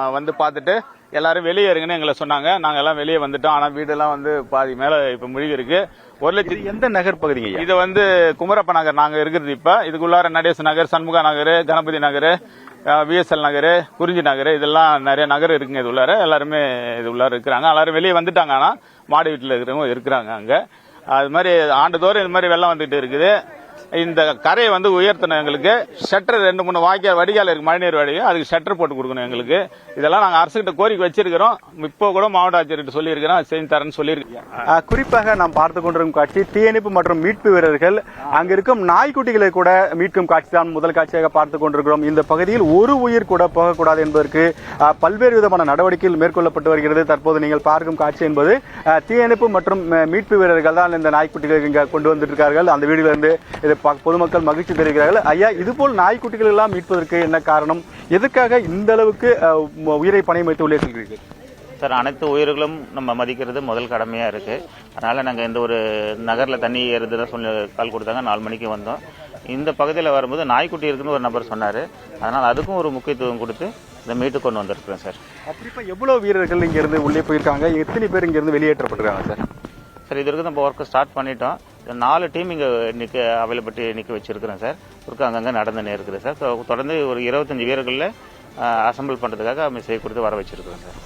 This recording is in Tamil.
வந்து பார்த்துட்டு எல்லாரும் வெளியே இருங்கன்னு எங்களை சொன்னாங்க. நாங்க எல்லாம் வெளியே வந்துட்டோம். ஆனா வீடெல்லாம் வந்து பாதி மேல இப்ப முழுகி இருக்கு. 1,00,000 எந்த நகர் பகுதிங்க? இது வந்து குமரப்ப நகர் நாங்க இருக்கிறது. இப்ப இதுக்குள்ளார நடேச நகர், சண்முகா நகர், கணபதி நகர், விஎஸ்எல் நகர், குறிஞ்சி நகர், இதெல்லாம் நிறைய நகர் இருக்குங்க. இது உள்ளார எல்லாருமே இது உள்ளார இருக்கிறாங்க. எல்லாரும் வெளியே வந்துட்டாங்க. ஆனா மாடி வீட்டுல இருக்கிறவங்க இருக்கிறாங்க அங்க. அது மாதிரி ஆண்டுதோறும் இது மாதிரி வெள்ளம் வந்துட்டு இருக்குது. இந்த கரையை வந்து உயர்த்தணும். எங்களுக்கு ஷட்டர் 2-3 வாய்க்கால் வடிகால் இருக்கு, மழைநீர் வடிகால், அதுக்கு ஷட்டர் போட்டு கொடுக்கணும் எங்களுக்கு. இதெல்லாம் நாங்க அரசுகிட்ட கோரிக்கை வச்சிருக்கிறோம். இப்போ கூட மாவட்ட ஆட்சியர்கிட்ட சொல்லியிருக்கிறோம், செஞ்சு தரேன்னு சொல்லியிருக்கோம். குறிப்பாக நாம் பார்த்து கொண்டிருக்கும் காட்சி தீயணைப்பு மற்றும் மீட்பு வீரர்கள் அங்க இருக்கும் நாய்க்குட்டிகளை கூட மீட்கும் காட்சி தான் முதல் காட்சியாக பார்த்துக் கொண்டிருக்கிறோம். இந்த பகுதியில் ஒரு உயிர் கூட போகக்கூடாது என்பதற்கு பல்வேறு விதமான நடவடிக்கைகள் மேற்கொள்ளப்பட்டு வருகிறது. தற்போது நீங்கள் பார்க்கும் காட்சி என்பது தீயணைப்பு மற்றும் மீட்பு வீரர்கள் தான் இந்த நாய்க்குட்டிகளை இங்க கொண்டு வந்திருக்கிறார்கள். அந்த வீடுகளிலிருந்து பொதுமக்கள் மகிழ்ச்சி தெரிவிக்கிறார்கள். ஐயா, இதுபோல் நாய்க்குட்டிகள் எல்லாம் மீட்பதற்கு என்ன காரணம்? எதுக்காக இந்த அளவுக்கு உயிரை பணயம் வைத்து உள்ளே செல்கிறீர்கள்? சார், அனைத்து உயிர்களும் நம்ம மதிக்கிறது முதல் கடமையா இருக்கு. அதனால நாங்க இந்த ஒரு நகர்ல தண்ணி ஏறுதுதான் சொல்லி கால் கொடுத்தாங்க. 4 மணிக்கு வந்தோம். இந்த பகுதியில் வரும்போது நாய்க்குட்டி இருக்குன்னு ஒரு நபர் சொன்னாரு. அதனால அதுக்கும் ஒரு முக்கியத்துவம் கொடுத்து இந்த மீட்டு கொண்டு வந்திருக்கிறேன் சார். குறிப்பா எவ்வளவு வீரர்கள் இங்க இருந்து உள்ளே போயிருக்காங்க? எத்தனை பேர் இங்க இருந்து வெளியேற்றப்பட்டிருக்காங்க சார்? சார், இது வரைக்கும் நம்ம ஒர்க் ஸ்டார்ட் பண்ணிட்டோம். 4 டீம் இங்கே நிற்க அவைலபிலிட்டி நிற்க வச்சிருக்கிறேன் சார். ஒர்க் அங்கங்கே நடந்துன்னு இருக்குது சார். தொடர்ந்து ஒரு 25 வீரர்களில் அசம்பிள் பண்ணுறதுக்காக மெசேஜ் கொடுத்து வர வச்சிருக்கிறேன் சார்.